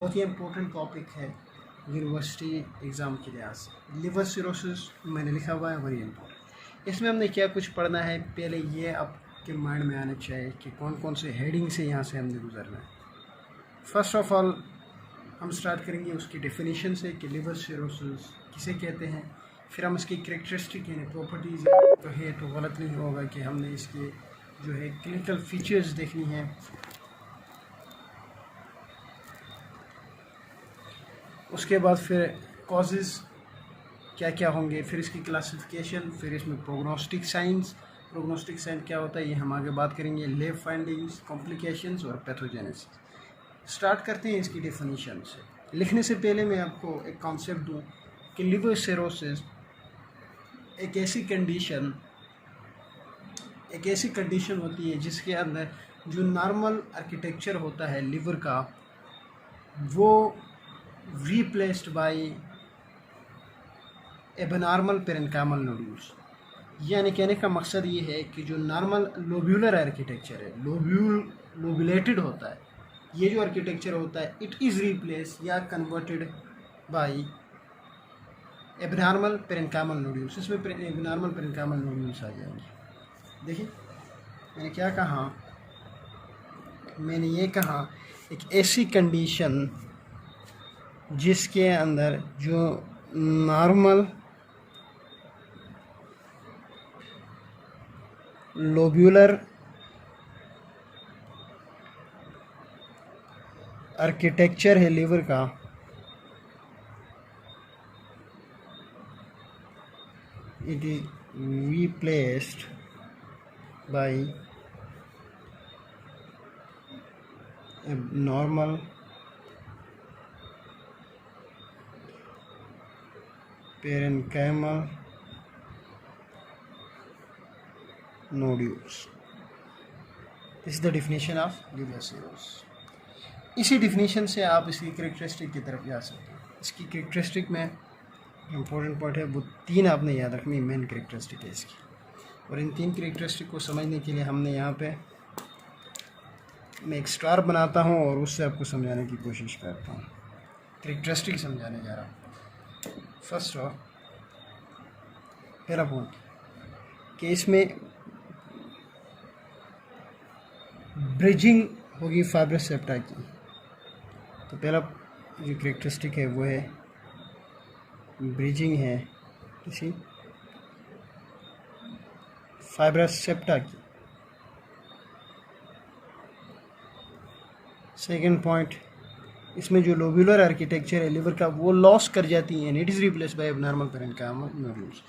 बहुत ही important topic है university exam के लिहाज से। लिवर सिरोसिस मैंने लिखा हुआ है, वेरी इम्पोर्टेंट। इसमें हमने क्या कुछ पढ़ना है, पहले ये आपके माइंड में आना चाहिए कि कौन कौन से हेडिंग से यहाँ से हमने गुजरना है। फर्स्ट ऑफ ऑल हम स्टार्ट करेंगे उसकी डेफिनेशन से कि लिवर सिरोसिस किसे कहते हैं। फिर हम इसकी कैरेक्टरिस्टिक यानी प्रॉपर्टीज़ तो है तो गलत नहीं होगा कि हमने इसके जो है क्लिनिकल फीचर्स देखनी है। उसके बाद फिर कॉजेज़ क्या क्या होंगे, फिर इसकी क्लासिफिकेशन, फिर इसमें प्रोग्नोस्टिक साइंस। प्रोग्नोस्टिक साइन क्या होता है ये हम आगे बात करेंगे। लैब फाइंडिंग्स, कॉम्प्लिकेशंस और पैथोजेनेसिस। स्टार्ट करते हैं इसकी डेफिनेशन से। लिखने से पहले मैं आपको एक कॉन्सेप्ट दूं कि लिवर सिरोसिस एक ऐसी कंडीशन होती है जिसके अंदर जो नॉर्मल आर्किटेक्चर होता है लिवर का वो replaced by abnormal parenchymal nodules. यानी कहने का मकसद ये है कि जो नॉर्मल लोब्यूलर आर्किटेक्चर है, लोब्यूलेटेड होता है, ये जो आर्किटेक्चर होता है इट इज़ रिप्लेस या converted bye abnormal parenchymal nodules. इसमें एबनॉर्मल पेरेन्काइमल नोड्यूल्स आ जाएंगे। देखिए मैंने क्या कहा, मैंने ये कहा एक ऐसी कंडीशन जिसके अंदर जो नॉर्मल लोब्यूलर आर्किटेक्चर है लिवर का, it is replaced by normal parenchymal nodules. This is the definition of liver cirrhosis. इसी डिफिनीशन से आप इसकी कैरेक्टरिस्टिक की तरफ जा सकते हैं। इसकी कैरेक्टरिस्टिक में इम्पोर्टेंट पॉइंट है वो तीन आपने याद रखनी, मेन कैरेक्टरिस्टिक है इसकी। और इन तीन कैरेक्टरिस्टिक को समझने के लिए हमने यहाँ पे मैं एक स्टार बनाता हूँ और उससे आपको समझाने की कोशिश करता हूँ। कैरेक्टरिस्टिक समझाने जा रहा हूँ। फर्स्ट ऑफ पहला पॉइंट कि इसमें ब्रिजिंग होगी फाइब्रस सेप्टा की। तो पहला जो कैरेक्टरिस्टिक है वो है ब्रिजिंग है किसी फाइब्रस सेप्टा की। सेकंड पॉइंट, इसमें जो लोब्यूलर आर्किटेक्चर है लिवर का वो लॉस कर जाती है, it is replace by abnormal parenchymal nodules.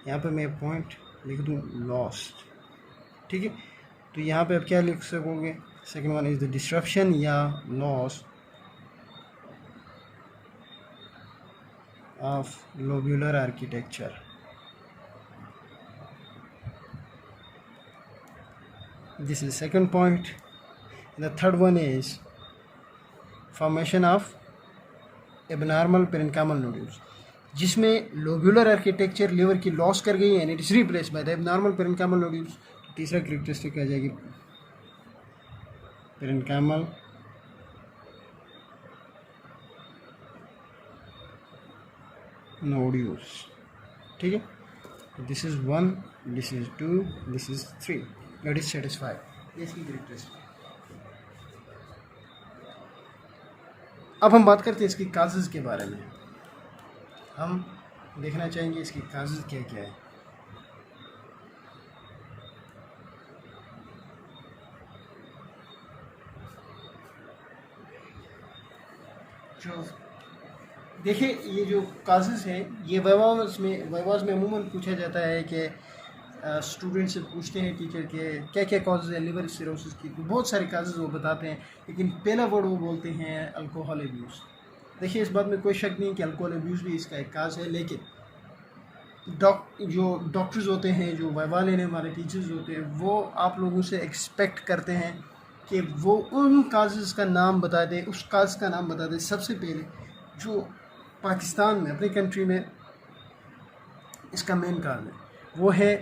यहाँ पे मैं पॉइंट लिख दूँ लॉस्ट, ठीक है। तो यहाँ पे आप क्या लिख सकोगे, second one is the disruption या loss of lobular architecture. This is second point. The third one is formation of abnormal parenchymal nodules, जिसमें लोब्यूलर आर्किटेक्चर लिवर की लॉस कर गई है, it is replace by the abnormal parenchymal nodules. तीसरा characteristic आ जाएगी parenchymal nodules, ठीक है। This is 1, this is 2, this is 3, that is satisfied. इसकी कैरेक्टरिस्टिक। अब हम बात करते हैं इसकी काजेज के बारे में। हम देखना चाहेंगे इसकी काजेज क्या क्या है। जो देखिए ये जो काजेज़ हैं ये वाइवाज़ में अमूमन पूछा जाता है कि स्टूडेंट से पूछते हैं टीचर के क्या क्या काजेज़ है लिवर सिरोसिस की, तो बहुत सारे काजेज़ वो बताते हैं, लेकिन पहला वर्ड वो बोलते हैं अल्कोहल एब्यूज़। देखिए इस बात में कोई शक नहीं कि अल्कोहल एब्यूज़ भी इसका एक काज है, लेकिन जो डॉक्टर्स होते हैं, जो वाइवा लेने वाले टीचर्स होते हैं, वो आप लोगों से एक्सपेक्ट करते हैं कि वो उन काजेज़ का नाम बता दें, उस काज का नाम बता दें सबसे पहले जो पाकिस्तान में, अपनी कंट्री में इसका मेन काज है, वो है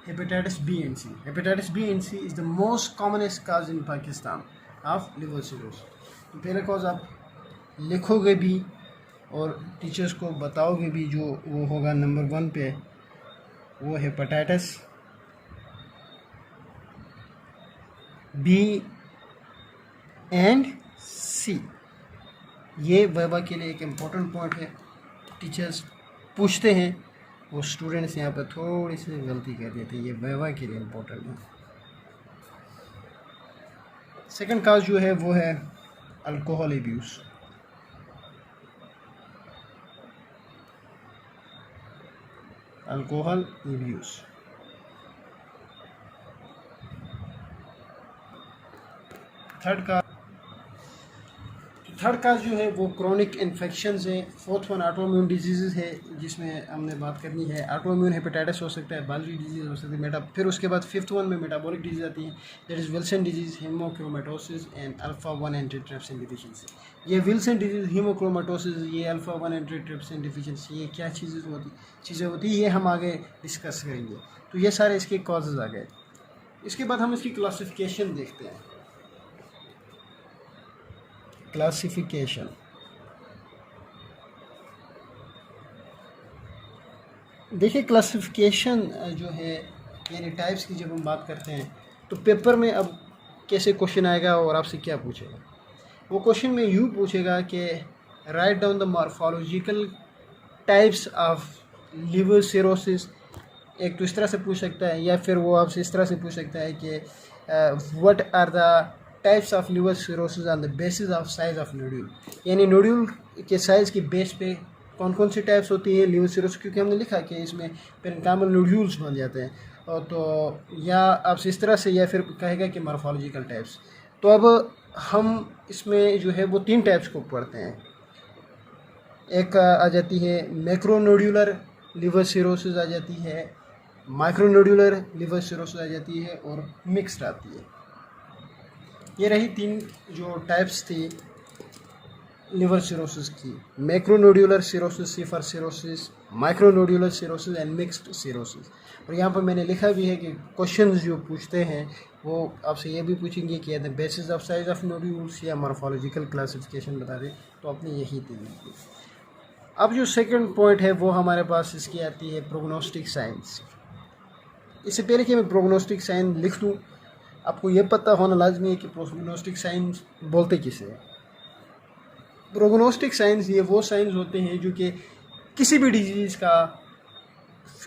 hepatitis B and C. Hepatitis B and C is the most commonest cause in Pakistan of liver cirrhosis. तो पहला कॉज आप लिखोगे भी और टीचर्स को बताओगे भी, जो वो होगा नंबर 1 पे, वो है पोटैटस। बी एंड सी, ये वाइवा के लिए एक इम्पोर्टेंट पॉइंट है, टीचर्स पूछते हैं, वो स्टूडेंट्स यहाँ पर थोड़ी सी गलती कर देते हैं, ये वाइवा के लिए इम्पोर्टेंट है। सेकंड काज जो है वो है alcohol abuse. Alcohol abuse. Third cause जो है वो क्रोनिक इन्फेक्शंस है। फोर्थ वन ऑटोइम्यून डिजीज़ है, जिसमें हमने बात करनी है। ऑटोइम्यून हेपेटाइटिस हो सकता है, बाइलरी डिजीज़ हो सकती है, फिर उसके बाद फिफ्थ वन में मेटाबॉलिक डिजीज़ आती है, that is Wilson disease, haemochromatosis and alpha 1 antitrypsin deficiency. ये विल्सन डिजीज़, हीमोक्रोमेटोसिस, ये अल्फा 1 एंटीट्रिप्सिन डिफिशिएंसी, ये क्या चीज़ें होती ये हम आगे डिस्कस करेंगे। तो ये सारे इसके कॉजेज़ आ गए। इसके बाद हम इसकी क्लासिफिकेशन देखते हैं। क्लासिफिकेशन, देखिए क्लासिफिकेशन जो है यानी टाइप्स की जब हम बात करते हैं तो पेपर में अब कैसे क्वेश्चन आएगा और आपसे क्या पूछेगा। वो क्वेश्चन में यूँ पूछेगा कि write down the morphological types of liver cirrhosis. एक तो इस तरह से पूछ सकता है, या फिर वो आपसे इस तरह से पूछ सकता है कि what are the types of liver cirrhosis on the basis of size of nodule, यानी नोड्यूल के साइज़ के बेस पे कौन कौन सी टाइप्स होती है लिवर सिरोसिस, क्योंकि हमने लिखा कि इसमें पेरेन्काइमल नोड्यूल्स बन जाते हैं। और तो या आपसे इस तरह से, या फिर कहेगा कि मॉर्फोलॉजिकल टाइप्स। तो अब हम इसमें जो है वो 3 टाइप्स को पढ़ते हैं। एक आ जाती है मैक्रोनोड्यूलर लिवर सिरोसिस आ जाती है, माइक्रोनोड्यूलर लिवर सिरोसिस आ जाती है, और मिक्स्ड आती है। ये रही 3 जो टाइप्स थी लिवर सिरोसिस की, मैक्रोनोड्यूलर सिरोसिस, सिफर cirrhosis, micronodular cirrhosis and mixed cirrhosis. और यहाँ पर मैंने लिखा भी है कि क्वेश्चंस जो पूछते हैं वो आपसे ये भी पूछेंगे कि the basis of size of nodules या मॉर्फोलॉजिकल क्लासिफिकेशन बता दें, तो आपने यही देनी। अब जो सेकंड पॉइंट है वो हमारे पास इसकी आती है प्रोग्नोस्टिक साइंस। इससे पहले कि मैं प्रोग्नोस्टिक साइन लिख दूँ, आपको ये पता होना लाजमी है कि प्रोग्नोस्टिक साइंस बोलते किसे हैं। प्रोग्नोस्टिक साइंस ये वो साइंस होते हैं जो कि किसी भी डिजीज़ का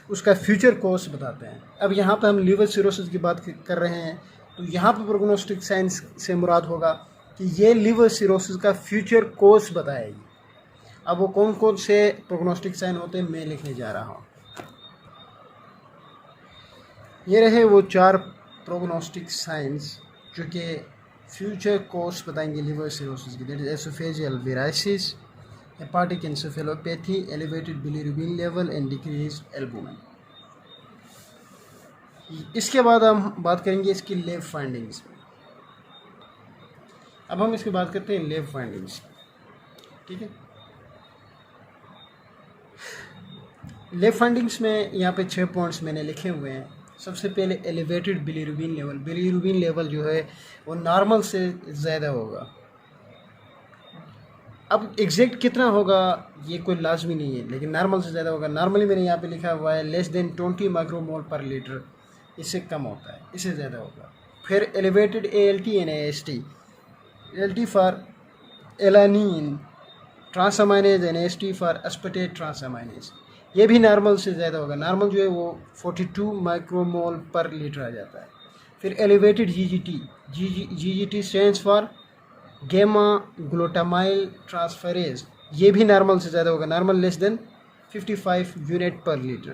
उसका फ्यूचर कोर्स बताते हैं। अब यहाँ पर हम लिवर सिरोसिस की बात कर रहे हैं, तो यहाँ पर प्रोग्नोस्टिक साइंस से मुराद होगा कि ये लिवर सिरोसिस का फ्यूचर कोर्स बताएगी। अब वो कौन कौन से प्रोग्नोस्टिक साइन होते हैं मैं लिखने जा रहा हूँ। ये रहे वो 4 प्रोग्नोस्टिक साइंस जो कि फ्यूचर कोर्स बताएंगे लिवर सिरोसिस की, that is oesophageal varices, hepatic encephalopathy, elevated bilirubin level and decrease albumin. इसके बाद हम बात करेंगे इसकी लैब फाइंडिंग्स। अब हम इसकी बात करते हैं लैब फाइंडिंग्स, ठीक है। लैब फाइंडिंग्स में यहाँ पे 6 पॉइंट्स मैंने लिखे हुए हैं। सबसे पहले elevated bilirubin level. Bilirubin level जो है वो नॉर्मल से ज़्यादा होगा। अब एग्जैक्ट कितना होगा ये कोई लाजमी नहीं है, लेकिन नॉर्मल से ज़्यादा होगा। नॉर्मली मैंने यहाँ पे लिखा हुआ है less than 20 micromole per litre, इससे कम होता है, इससे ज़्यादा होगा। फिर elevated ALT and AST, ALT for alanine transaminase and AST for aspartate transaminase, ये भी नॉर्मल से ज़्यादा होगा। नॉर्मल जो है वो 42 माइक्रोमोल पर लीटर आ जाता है। फिर एलिवेटेड GGT स्टैंड्स फॉर गेमा ग्लूटामाइल ट्रांसफरेज, ये भी नॉर्मल से ज़्यादा होगा। नॉर्मल लेस देन 55 यूनिट पर लीटर।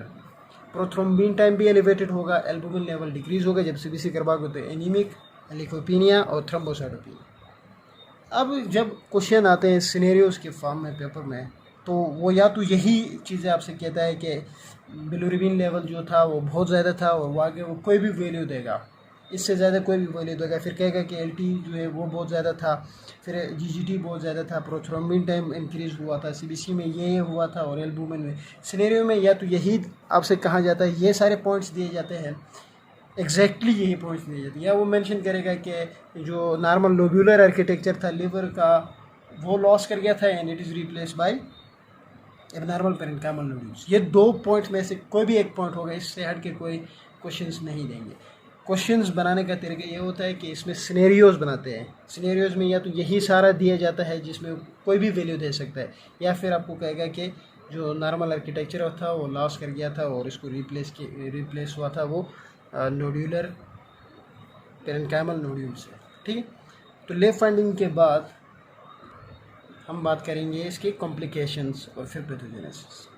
प्रोथ्रोम्बिन टाइम भी एलिवेटेड होगा। एल्बुमिन लेवल डिक्रीज होगा जब CBC करवाओगे तो एनीमिक, लिकोपीनिया और थ्रोम्बोसाइटोपिनिया। अब जब क्वेश्चन आते हैं सिनेरियोज के फॉर्म में पेपर में, तो वो या तो यही चीज़ें आपसे कहता है कि बिलिरुबिन लेवल जो था वो बहुत ज़्यादा था और वो आगे वो कोई भी वैल्यू देगा, इससे ज़्यादा कोई भी वैल्यू देगा। फिर कहेगा कि LT जो है वो बहुत ज़्यादा था, फिर GGT बहुत ज़्यादा था, प्रोथ्रोम्बिन टाइम इंक्रीज़ हुआ था, CBC में ये हुआ था, और एल्बुमिन में। सिनेरियो में या तो यही आपसे कहा जाता है, ये सारे पॉइंट्स दिए जाते हैं, एग्जैक्टली यही पॉइंट्स दिए जाते हैं। या वो मेंशन करेगा कि जो नॉर्मल लोब्यूलर आर्किटेक्चर था लिवर का वो लॉस कर गया था and it is replace by abnormal parenchymal nodules. ये 2 पॉइंट में से कोई भी एक पॉइंट होगा, इससे हट के कोई क्वेश्चंस नहीं देंगे। क्वेश्चंस बनाने का तरीका ये होता है कि इसमें सिनेरियोज़ बनाते हैं। सिनेरियोज़ में या तो यही सारा दिया जाता है जिसमें कोई भी वैल्यू दे सकता है, या फिर आपको कहेगा कि जो नॉर्मल आर्किटेक्चर था वो लॉस कर गया था और इसको रिप्लेस हुआ था वो नोड्यूलर पेरेन्काइमल नोड्यूल से। ठीक है, तो लेफ्ट फाइंडिंग के बाद हम बात करेंगे इसके कॉम्प्लिकेशंस और फिर पैथोजेनेसिस।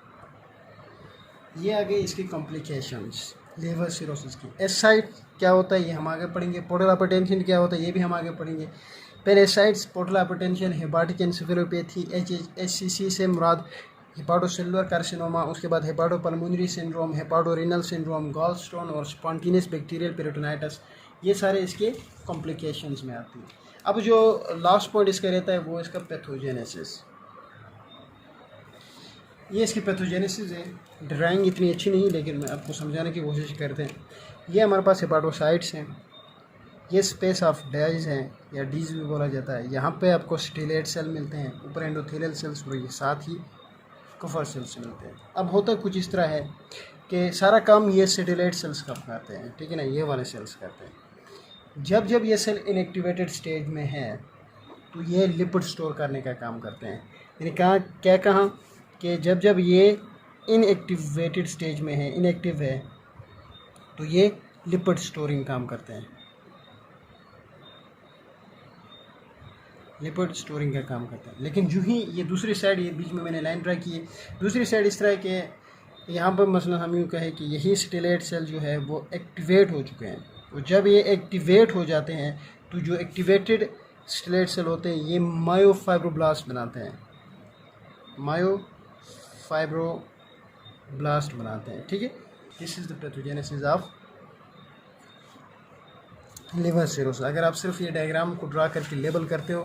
ये आ गई इसकी कॉम्प्लिकेशंस लीवर सिरोसिस की। एसाइड क्या होता है ये हम आगे पढ़ेंगे। पोर्टल हाइपरटेंशन क्या होता है ये भी हम आगे पढ़ेंगे। पहले ascites, portal hypertension, hepatic encephalopathy, HCC से मुराद हेपाटोसेलुलर कार्सिनोमा, उसके बाद hepatopulmonary syndrome, hepatorenal syndrome, gall stone और स्पॉन्टेनियस बैक्टीरियल पेरिटोनाइटिस, ये सारे इसके कॉम्प्लिकेशंस में आती हैं। अब जो लास्ट पॉइंट इसका रहता है वो इसका पैथोजेनेसिस। ये इसकी पैथोजेनेसिस है। ड्राइंग इतनी अच्छी नहीं लेकिन मैं आपको समझाने की कोशिश करते हैं। ये हमारे पास हेपाटोसाइट्स हैं, ये स्पेस ऑफ डाइज हैं या डीज भी बोला जाता है। यहाँ पे आपको स्टीलेट सेल मिलते हैं, ऊपर एंडोथेलियल सेल्स और ये साथ ही कफर सेल्स मिलते हैं। अब होता कुछ इस तरह है कि सारा काम ये सेटेलाइट सेल्स का करते हैं, ठीक है ना, ये वाले सेल्स करते हैं। जब ये सेल इनएक्टिवेटेड स्टेज में है तो ये लिपिड स्टोर करने का काम करते हैं। यानी कहा कि जब ये इनएक्टिवेटेड स्टेज में है, इनएक्टिव है, तो ये लिपिड स्टोरिंग काम करते हैं, लिपिड स्टोरिंग का काम करता है। लेकिन जो ही ये दूसरी साइड, ये बीच में मैंने लाइन ड्रा की है, दूसरी साइड इस तरह के यहाँ पर मसलन हम यूँ कहें कि यही स्टेलेट सेल जो है वो एक्टिवेट हो चुके हैं। तो जब ये एक्टिवेट हो जाते हैं तो जो एक्टिवेटेड स्टेलेट सेल होते हैं ये मायोफाइब्रोब्लास्ट बनाते हैं, मायोफाइब्रोब्लास्ट बनाते हैं। ठीक है, this is the pathogenesis of liver cirrhosis. अगर आप सिर्फ ये डायग्राम को ड्रा करके लेबल करते हो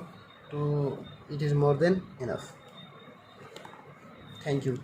तो it is more than enough. Thank you.